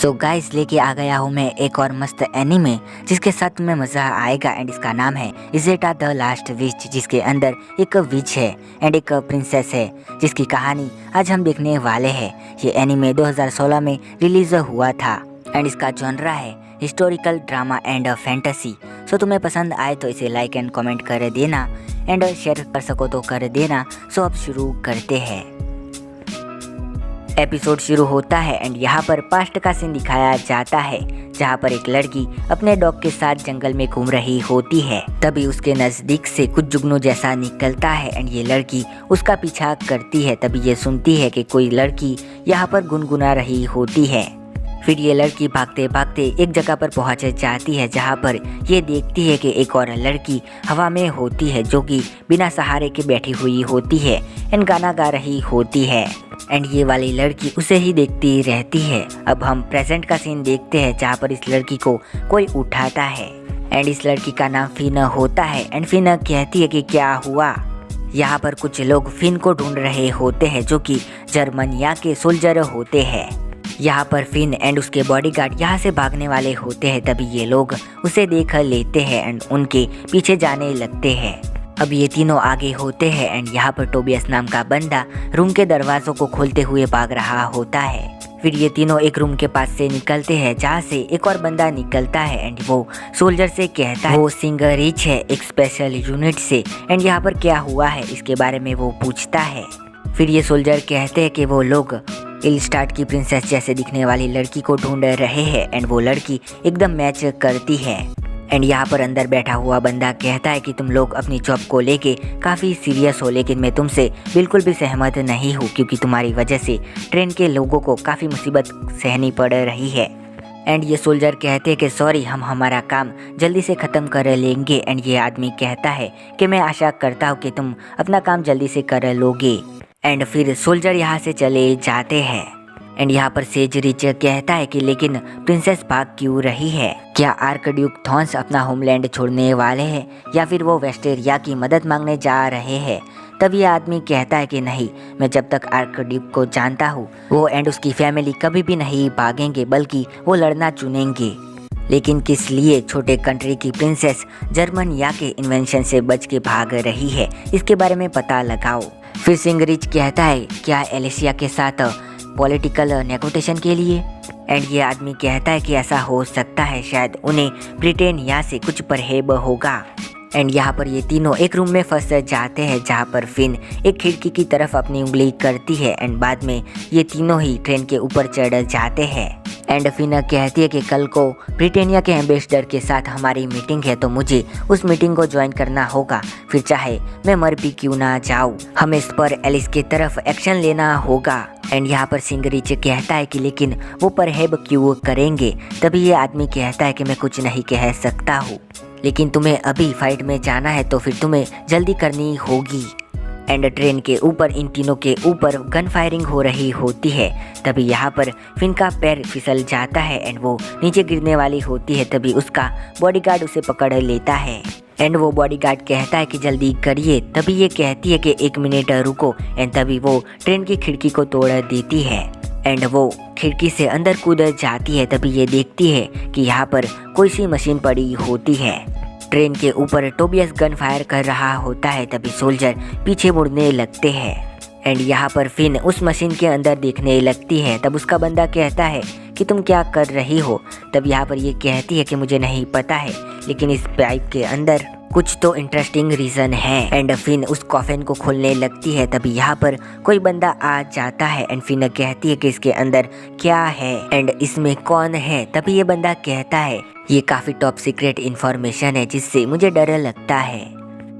So guys लेके आ गया हूँ मैं एक और मस्त एनीमे जिसके साथ में मज़ा आएगा एंड इसका नाम है इज़ेटा द लास्ट विच, जिसके अंदर एक विच है एंड एक प्रिंसेस है जिसकी कहानी आज हम देखने वाले हैं। ये एनीमे 2016 में रिलीज हुआ था एंड इसका जॉनरा है हिस्टोरिकल ड्रामा एंड फैंटेसी। सो तुम्हें पसंद आए तो इसे लाइक एंड कमेंट कर देना एंड शेयर कर सको तो कर देना। सो अब शुरू करते हैं। एपिसोड शुरू होता है एंड यहाँ पर पास्ट का सीन दिखाया जाता है जहाँ पर एक लड़की अपने डॉग के साथ जंगल में घूम रही होती है। तभी उसके नजदीक से कुछ जुगनू जैसा निकलता है एंड ये लड़की उसका पीछा करती है। तभी ये सुनती है कि कोई लड़की यहाँ पर गुनगुना रही होती है। फिर ये लड़की भागते भागते एक जगह पर पहुंच जाती है जहाँ पर ये देखती है कि एक और लड़की हवा में होती है जो कि बिना सहारे के बैठी हुई होती है एंड गाना गा रही होती है एंड ये वाली लड़की उसे ही देखती रहती है। अब हम प्रेजेंट का सीन देखते हैं जहाँ पर इस लड़की को कोई उठाता है एंड इस लड़की का नाम फिन होता है एंड फिन कहती है कि क्या हुआ। यहाँ पर कुछ लोग फिन को ढूंढ रहे होते हैं जो कि जर्मनिया के सोल्जर होते हैं। यहाँ पर फिन एंड उसके बॉडीगार्ड यहाँ से भागने वाले होते हैं। तभी ये लोग उसे देख लेते हैं एंड उनके पीछे जाने लगते हैं। अब ये तीनों आगे होते हैं एंड यहाँ पर टोबियस नाम का बंदा रूम के दरवाजों को खोलते हुए भाग रहा होता है। फिर ये तीनों एक रूम के पास से निकलते हैं जहाँ से एक और बंदा निकलता है एंड वो सोल्जर से कहता है वो सिंगरिच है एक स्पेशल यूनिट से एंड यहाँ पर क्या हुआ है इसके बारे में वो पूछता है। फिर ये सोल्जर कहते हैं कि वो लोग इलस्टार्ट की प्रिंसेस जैसे दिखने वाली लड़की को ढूंढ रहे हैं एंड वो लड़की एकदम मैच करती है। एंड यहाँ पर अंदर बैठा हुआ बंदा कहता है कि तुम लोग अपनी जॉब को लेके काफ़ी सीरियस हो, लेकिन मैं तुमसे बिल्कुल भी सहमत नहीं हूँ क्योंकि तुम्हारी वजह से ट्रेन के लोगों को काफ़ी मुसीबत सहनी पड़ रही है। एंड ये सोल्जर कहते हैं कि सॉरी, हम हमारा काम जल्दी से ख़त्म कर लेंगे। एंड ये आदमी कहता है कि मैं आशा करता हूँ कि तुम अपना काम जल्दी से कर लोगे। एंड फिर सोल्जर यहाँ से चले जाते हैं एंड यहाँ पर सेजरिच कहता है कि लेकिन प्रिंसेस भाग क्यों रही है? क्या आर्कड्यूक थॉन्स अपना होमलैंड छोड़ने वाले हैं या फिर वो वेस्टेरिया की मदद मांगने जा रहे हैं? तब ये आदमी कहता है कि नहीं, मैं जब तक आर्कड्यूक को जानता हूँ वो एंड उसकी फैमिली कभी भी नहीं भागेंगे बल्कि वो लड़ना चुनेंगे। लेकिन किस लिए छोटे कंट्री की प्रिंसेस जर्मनिया के इन्वेंशन से बच के भाग रही है, इसके बारे में पता लगाओ। फिर सिंगरिच कहता है क्या एलिसिया के साथ पॉलिटिकल नेगोटिएशन के लिए? एंड ये आदमी कहता है कि ऐसा हो सकता है, शायद उन्हें ब्रिटेनिया से कुछ परहेब होगा। एंड यहाँ पर ये तीनों एक रूम में फंस जाते हैं जहाँ पर फिन एक खिड़की की तरफ अपनी उंगली करती है एंड बाद में ये तीनों ही ट्रेन के ऊपर चढ़ जाते हैं। एंड फिन कहती है कि कल को ब्रिटेनिया के एम्बेसडर के साथ हमारी मीटिंग है तो मुझे उस मीटिंग को ज्वाइन करना होगा, फिर चाहे मैं मर भी क्यों ना जाऊँ, हमें इस पर एलिस की तरफ एक्शन लेना होगा। एंड यहाँ पर सिंगरिच कहता है कि लेकिन वो परहेब क्यों करेंगे? तभी ये आदमी कहता है कि मैं कुछ नहीं कह सकता हूँ, लेकिन तुम्हें अभी फाइट में जाना है तो फिर तुम्हें जल्दी करनी होगी। एंड ट्रेन के ऊपर इन तीनों के ऊपर गन फायरिंग हो रही होती है। तभी यहाँ पर फिन का पैर फिसल जाता है एंड वो नीचे गिरने वाली होती है। तभी उसका बॉडीगार्ड उसे पकड़ लेता है एंड वो बॉडीगार्ड कहता है कि जल्दी करिए। तभी ये कहती है कि 1 मिनट रुको एंड तभी वो ट्रेन की खिड़की को तोड़ देती है एंड वो खिड़की से अंदर कूद जाती है। तभी ये देखती है कि यहाँ पर कोई सी मशीन पड़ी होती है। ट्रेन के ऊपर टोबियस गन फायर कर रहा होता है। तभी सोल्जर पीछे मुड़ने लगते हैं एंड यहाँ पर फिन उस मशीन के अंदर देखने लगती है। तब उसका बंदा कहता है कि तुम क्या कर रही हो? तब यहाँ पर ये कहती है कि मुझे नहीं पता है, लेकिन इस पाइप के अंदर कुछ तो इंटरेस्टिंग रीज़न है। एंड फिन उस कॉफिन को खोलने लगती है। तभी यहाँ पर कोई बंदा आ जाता है एंड फिन कहती है कि इसके अंदर क्या है एंड इसमें कौन है? तभी ये बंदा कहता है ये काफ़ी टॉप सीक्रेट इन्फॉर्मेशन है जिससे मुझे डर लगता है।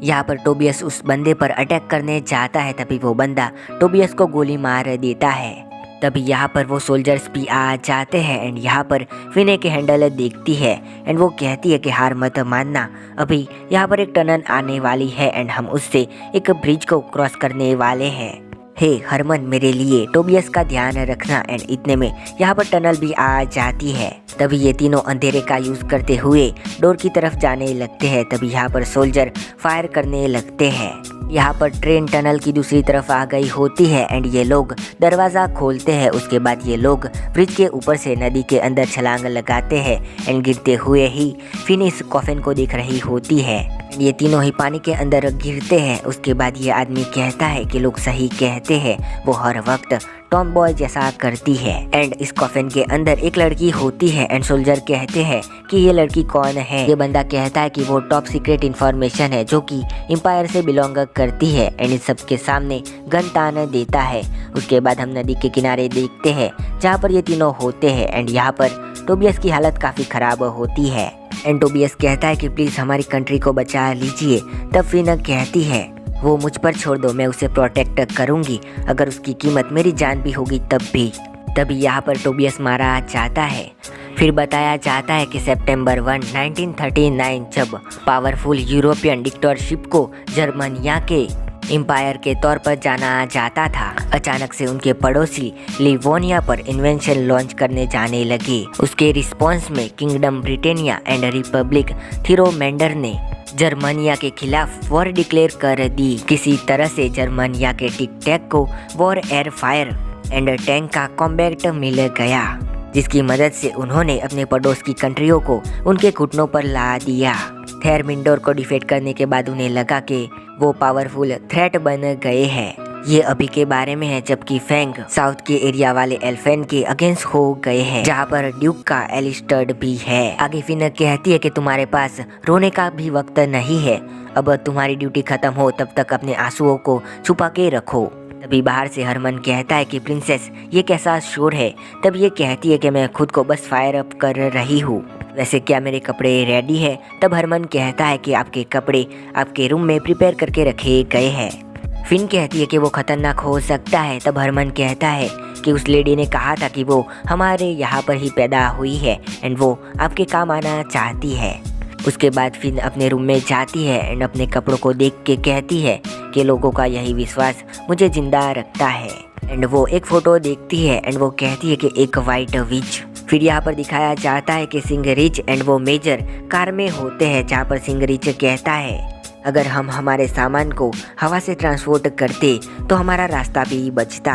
यहाँ पर टोबियस उस बंदे पर अटैक करने जाता है। तभी वो बंदा टोबियस को गोली मार देता है। तभी यहाँ पर वो सोल्जर्स भी आ जाते हैं एंड यहाँ पर फिन के हैंडल देखती है एंड वो कहती है कि हार मत मानना, अभी यहाँ पर एक टनल आने वाली है एंड हम उससे एक ब्रिज को क्रॉस करने वाले हैं। हे हरमन, मेरे लिए टोबियस का ध्यान रखना। एंड इतने में यहाँ पर टनल भी आ जाती है। तभी ये तीनों अंधेरे का यूज करते हुए डोर की तरफ जाने लगते हैं। तभी यहाँ पर सोल्जर फायर करने लगते हैं। यहाँ पर ट्रेन टनल की दूसरी तरफ आ गई होती है एंड ये लोग दरवाज़ा खोलते हैं। उसके बाद ये लोग ब्रिज के ऊपर से नदी के अंदर छलांग लगाते हैं एंड गिरते हुए ही फिन इस कॉफिन को देख रही होती है। ये तीनों ही पानी के अंदर गिरते हैं। उसके बाद ये आदमी कहता है कि लोग सही कहते हैं, वो हर वक्त टॉम बॉय जैसा करती है। एंड इस कॉफिन के अंदर एक लड़की होती है एंड सोल्जर कहते हैं कि ये लड़की कौन है। ये बंदा कहता है कि वो टॉप सीक्रेट इंफॉर्मेशन है जो कि एम्पायर से बिलोंग करती है एंड इस सब के सामने गन तान देता है। उसके बाद हम नदी के किनारे देखते हैं जहाँ पर ये तीनों होते हैं एंड यहाँ पर टोबियस की हालत काफ़ी ख़राब होती है एंड टोबियस कहता है कि प्लीज़ हमारी कंट्री को बचा लीजिए। तब फिन कहती है वो मुझ पर छोड़ दो, मैं उसे प्रोटेक्ट करूंगी, अगर उसकी कीमत मेरी जान भी होगी तब भी। तभी यहाँ पर टोबियस मारा जाता है। फिर बताया जाता है कि सितंबर 1, 1939 जब पावरफुल यूरोपियन डिक्टेटरशिप को जर्मनिया के एम्पायर के तौर पर जाना जाता था, अचानक से उनके पड़ोसी लिवोनिया पर इन्वेंशन लॉन्च करने जाने लगे। उसके रिस्पॉन्स में किंगडम ब्रिटेनिया एंड रिपब्लिक थीरोमेंडर ने जर्मनिया के खिलाफ वॉर डिक्लेयर कर दी। किसी तरह से जर्मनिया के टिक टैक को war air fire and tank का कॉम्बैक्ट मिल गया, जिसकी मदद से उन्होंने अपने पड़ोस की कंट्रियों को उनके घुटनों पर ला दिया। थेरमिंडोर को डिफीट करने के बाद उन्हें लगा कि वो पावरफुल थ्रेट बन गए हैं। ये अभी के बारे में है, जबकि फैंग साउथ के एरिया वाले एल्फेन के अगेंस्ट हो गए हैं, जहाँ पर ड्यूक का एलिस्टर्ड भी है। आगे फिन कहती है कि तुम्हारे पास रोने का भी वक्त नहीं है, अब तुम्हारी ड्यूटी खत्म हो तब तक अपने आंसुओं को छुपा के रखो। तभी बाहर से हरमन कहता है कि प्रिंसेस ये कैसा शोर है। तब ये कहती है कि मैं खुद को बस फायर अप कर रही हूँ, वैसे क्या मेरे कपड़े रेडी है। तब हरमन कहता है कि आपके कपड़े आपके रूम में प्रिपेयर करके रखे गए हैं। फिन कहती है कि वो खतरनाक हो सकता है। तब हरमन कहता है कि उस लेडी ने कहा था कि वो हमारे यहाँ पर ही पैदा हुई है एंड वो आपके काम आना चाहती है। उसके बाद फिन अपने रूम में जाती है एंड अपने कपड़ों को देख के कहती है कि लोगों का यही विश्वास मुझे जिंदा रखता है। एंड वो एक फ़ोटो देखती है एंड वो कहती है कि एक वाइट विच। फिर यहाँ पर दिखाया जाता है कि सिंगरिच एंड वो मेजर कार में होते हैं, जहाँ पर सिंगरिच कहता है अगर हम हमारे सामान को हवा से ट्रांसपोर्ट करते तो हमारा रास्ता भी बचता।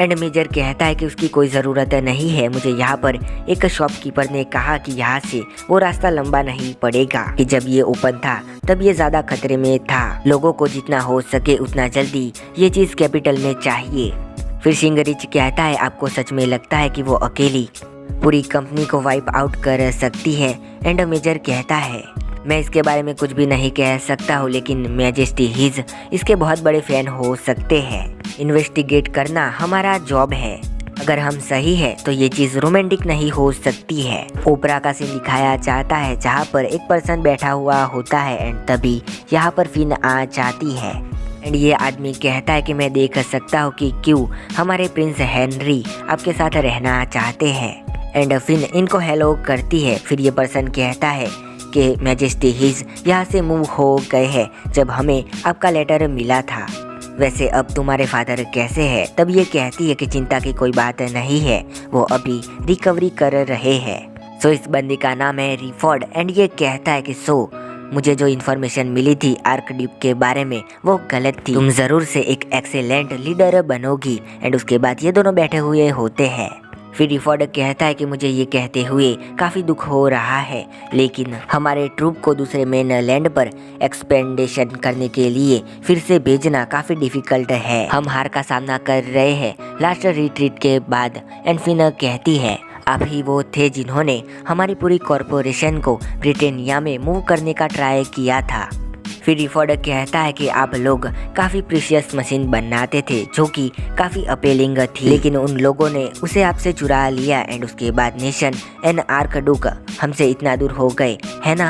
एंड मेजर कहता है कि उसकी कोई ज़रूरत नहीं है, मुझे यहाँ पर एक शॉपकीपर ने कहा कि यहाँ से वो रास्ता लंबा नहीं पड़ेगा, कि जब ये ओपन था तब ये ज़्यादा खतरे में था। लोगों को जितना हो सके उतना जल्दी ये चीज़ कैपिटल में चाहिए। फिर सिंगरिच कहता है आपको सच में लगता है कि वो अकेली पूरी कंपनी को वाइप आउट कर सकती है। एंड मेजर कहता है मैं इसके बारे में कुछ भी नहीं कह सकता हूँ, लेकिन मैजेस्टी हिज इसके बहुत बड़े फैन हो सकते हैं। इन्वेस्टिगेट करना हमारा जॉब है, अगर हम सही है तो ये चीज़ रोमांटिक नहीं हो सकती है। ओपरा का सीन दिखाया जाता है जहाँ पर एक पर्सन बैठा हुआ होता है एंड तभी यहाँ पर फिन आ जाती है एंड ये आदमी कहता है कि मैं देख सकता हूँ कि क्यों हमारे प्रिंस हेनरी आपके साथ रहना चाहते हैं। एंड फिन इनको हेलो करती है। फिर ये पर्सन कहता है कि मैजेस्टी हिज यहाँ से मूव हो गए हैं जब हमें आपका लेटर मिला था, वैसे अब तुम्हारे फादर कैसे हैं। तब ये कहती है कि चिंता की कोई बात नहीं है, वो अभी रिकवरी कर रहे हैं। सो इस बंदी का नाम है रिफोर्ड एंड ये कहता है कि मुझे जो इन्फॉर्मेशन मिली थी आर्क ड्यूक के बारे में वो गलत थी, तुम ज़रूर से एक एक्सेलेंट लीडर बनोगी। एंड उसके बाद ये दोनों बैठे हुए होते हैं। फिर रिफोर्ड कहता है कि मुझे ये कहते हुए काफ़ी दुख हो रहा है, लेकिन हमारे ट्रूप को दूसरे मेन लैंड पर एक्सपेंडेशन करने के लिए फिर से भेजना काफ़ी डिफिकल्ट है। हम हार का सामना कर रहे हैं लास्ट रिट्रीट के बाद। एंड फिन कहती है आप ही वो थे जिन्होंने हमारी पूरी कॉरपोरेशन को ब्रिटेनिया में मूव करने का ट्राई किया था। फिर रिफोर्ड कहता है कि आप लोग काफ़ी प्रीशियस मशीन बनाते थे जो कि काफ़ी अपीलिंग थी, लेकिन उन लोगों ने उसे आपसे चुरा लिया एंड उसके बाद नेशन एंड आर्क ड्यूक हमसे इतना दूर हो गए, है ना।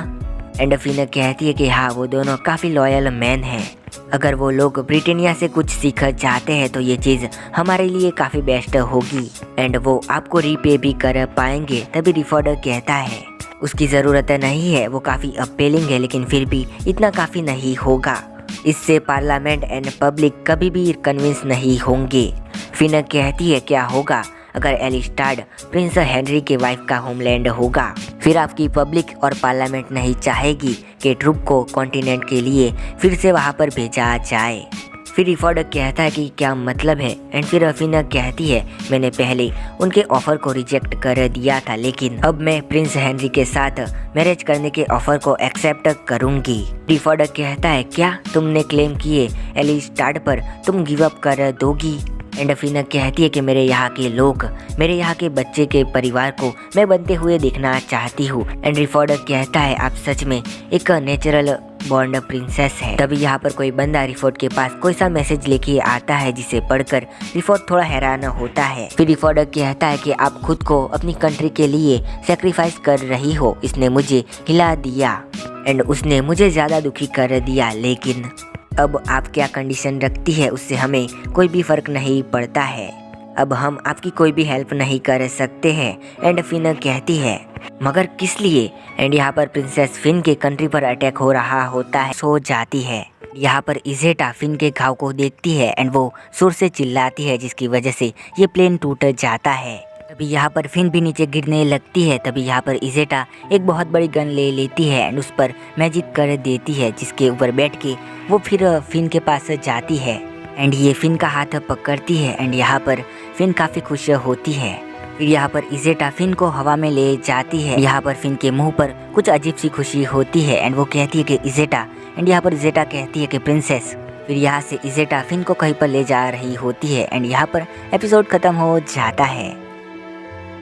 एंड फिन कहती है कि हाँ वो दोनों काफ़ी लॉयल मैन हैं, अगर वो लोग ब्रिटेनिया से कुछ सीख जाते हैं तो ये चीज़ हमारे लिए काफ़ी बेस्ट होगी एंड वो आपको रीपे भी कर पाएंगे। तभी रिफोर्ड कहता है उसकी ज़रूरत नहीं है, वो काफ़ी अपीलिंग है, लेकिन फिर भी इतना काफ़ी नहीं होगा, इससे पार्लियामेंट एंड पब्लिक कभी भी कन्विंस नहीं होंगे। फिन कहती है क्या होगा अगर एलिस्टार्ड प्रिंस हेनरी के वाइफ का होमलैंड होगा। फिर आपकी पब्लिक और पार्लियामेंट नहीं चाहेगी कि ट्रूप को कॉन्टिनेंट के लिए फिर से वहाँ पर भेजा जाए। फिर रिफोर्ड कहता है कि क्या मतलब है, एंड फिर फिन कहती है मैंने पहले उनके ऑफर को रिजेक्ट कर दिया था, लेकिन अब मैं प्रिंस हेनरी के साथ मैरिज करने के ऑफर को एक्सेप्ट करूंगी। रिफोर्ड कहता है क्या तुमने क्लेम किए एलिस्टार्ड पर तुम गिव अप कर दोगी। एंड फिन कहती है कि मेरे यहाँ के लोग, मेरे यहाँ के बच्चे के परिवार को मैं बनते हुए देखना चाहती हूँ। एंड रिफोर्ड कहता है आप सच में एक नेचुरल बॉन्ड प्रिंसेस है। तभी यहाँ पर कोई बंदा रिफोर्ड के पास कोई सा मैसेज लेके आता है जिसे पढ़कर रिफोर्ड थोड़ा हैरान होता है। फिर रिफोर्ड कहता है कि आप खुद को अपनी कंट्री के लिए सेक्रीफाइस कर रही हो, इसने मुझे हिला दिया एंड उसने मुझे ज़्यादा दुखी कर दिया, लेकिन अब आप क्या कंडीशन रखती है उससे हमें कोई भी फर्क नहीं पड़ता है, अब हम आपकी कोई भी हेल्प नहीं कर सकते हैं। एंड फिन कहती है मगर किस लिए। एंड यहाँ पर प्रिंसेस फिन के कंट्री पर अटैक हो रहा होता है, सो जाती है। यहाँ पर इजेटा फिन के घाव को देखती है एंड वो जोर से चिल्लाती है जिसकी वजह से ये प्लेन टूट जाता है। तभी यहाँ पर फिन भी नीचे गिरने लगती है। तभी यहाँ पर इजेटा एक बहुत बड़ी गन ले लेती है एंड उस पर मैजिक कर देती है, जिसके ऊपर बैठ के वो फिर फिन के पास जाती है एंड ये फिन का हाथ पकड़ती है। एंड यहाँ पर फिन काफ़ी खुश होती है। फिर यहाँ पर इजेटा फिन को हवा में ले जाती है। यहाँ पर फिन के मुंह पर कुछ अजीब सी खुशी होती है एंड वो कहती है कि इजेटा, एंड यहाँ पर इजेटा कहती है कि प्रिंसेस। फिर यहाँ से इजेटा फिन को कहीं पर ले जा रही होती है एंड यहाँ पर एपिसोड खत्म हो जाता है।